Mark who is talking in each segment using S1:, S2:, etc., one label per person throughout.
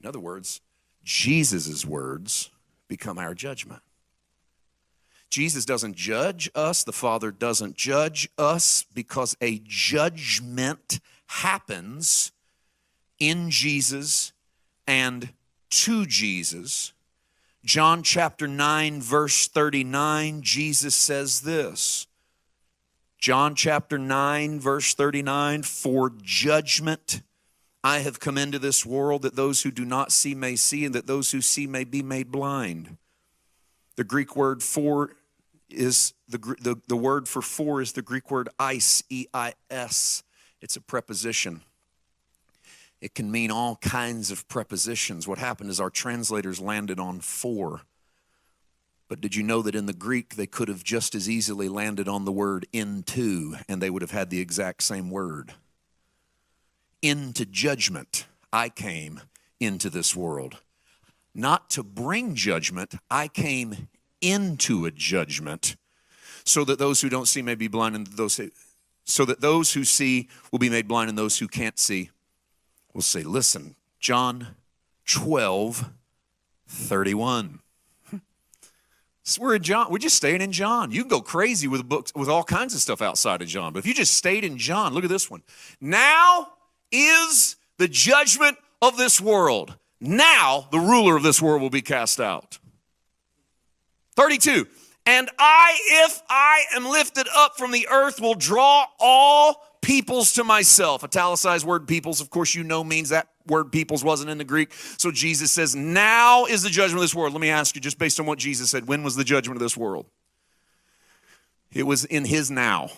S1: In other words, Jesus' words become our judgment. Jesus doesn't judge us. The Father doesn't judge us because a judgment happens in Jesus and to Jesus. John chapter 9, verse 39, Jesus says this. John chapter 9, verse 39, for judgment I have come into this world, that those who do not see may see, and that those who see may be made blind. The Greek word for is the word for for is the Greek word eis, E-I-S. It's a preposition. It can mean all kinds of prepositions. What happened is our translators landed on for. But did you know that in the Greek they could have just as easily landed on the word into, and they would have had the exact same word? Into judgment I came into this world. Not to bring judgment, I came into a judgment, so that those who don't see may be blind, and so that those who see will be made blind, and those who can't see will say, listen, John 12:31. So we're in John. We're just staying in John. You can go crazy with books, with all kinds of stuff outside of John. But if you just stayed in John, look at this one. Now is the judgment of this world. Now the ruler of this world will be cast out. 32. And I, if I am lifted up from the earth, will draw all peoples to myself. Italicized word peoples, of course, you know, means that word peoples wasn't in the Greek. So Jesus says, now is the judgment of this world. Let me ask you, just based on what Jesus said, when was the judgment of this world? It was in his now.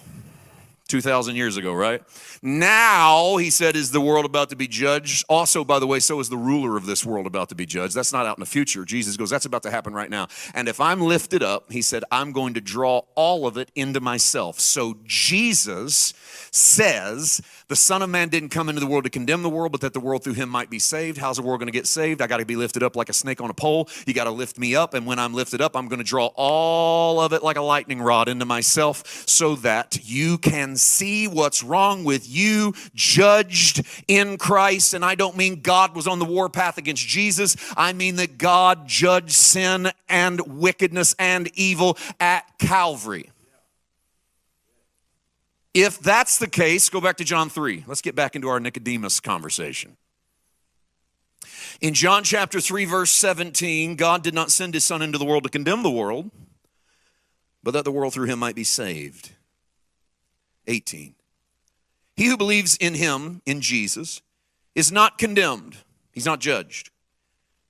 S1: 2,000 years ago, right? Now, he said, is the world about to be judged. Also, by the way, so is the ruler of this world about to be judged. That's not out in the future. Jesus goes, that's about to happen right now. And if I'm lifted up, he said, I'm going to draw all of it into myself. So Jesus says, the Son of Man didn't come into the world to condemn the world, but that the world through him might be saved. How's the world going to get saved? I got to be lifted up like a snake on a pole. You got to lift me up. And when I'm lifted up, I'm going to draw all of it like a lightning rod into myself, so that you can see what's wrong with you, judged in Christ. And I don't mean God was on the warpath against Jesus. I mean that God judged sin and wickedness and evil at Calvary. If that's the case, go back to John 3. Let's get back into our Nicodemus conversation. In John chapter 3, verse 17, God did not send his Son into the world to condemn the world, but that the world through him might be saved. 18. He who believes in him, in Jesus, is not condemned. He's not judged.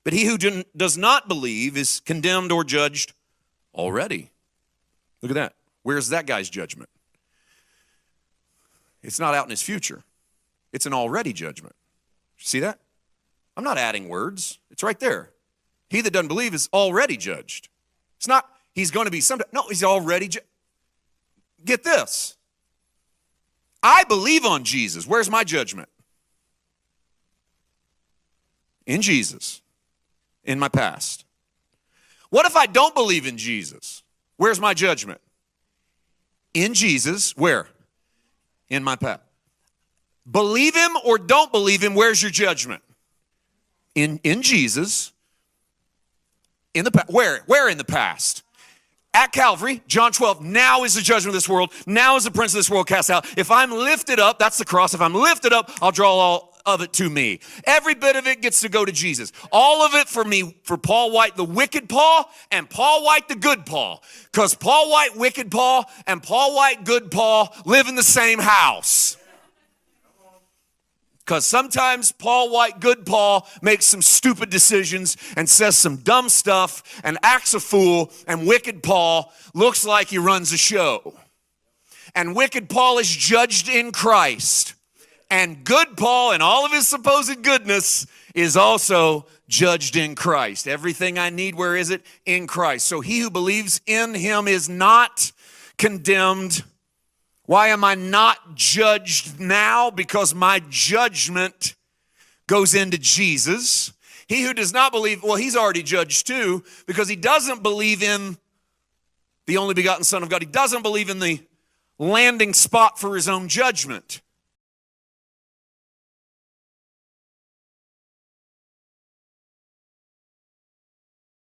S1: But he who does not believe is condemned or judged already. Look at that. Where's that guy's judgment? It's not out in his future. It's an already judgment. See that? I'm not adding words. It's right there. He that doesn't believe is already judged. It's not he's going to be someday. No, he's already judged. Get this. I believe on Jesus. Where's my judgment? In Jesus. In my past. What if I don't believe in Jesus? Where's my judgment? In Jesus. Where? In my past. Believe him or don't believe him, where's your judgment? In Jesus. In the past. Where in the past? At Calvary, John 12, now is the judgment of this world. Now is the prince of this world cast out. If I'm lifted up, that's the cross. If I'm lifted up, I'll draw all of it to me. Every bit of it gets to go to Jesus. All of it for me, for Paul White, the wicked Paul, and Paul White, the good Paul. Because Paul White, wicked Paul, and Paul White, good Paul live in the same house. Because sometimes Paul White, good Paul, makes some stupid decisions and says some dumb stuff and acts a fool, and wicked Paul looks like he runs a show. And wicked Paul is judged in Christ. And good Paul, in all of his supposed goodness, is also judged in Christ. Everything I need, where is it? In Christ. So he who believes in him is not condemned. Why am I not judged now? Because my judgment goes into Jesus. He who does not believe, well, he's already judged too, because he doesn't believe in the only begotten Son of God. He doesn't believe in the landing spot for his own judgment.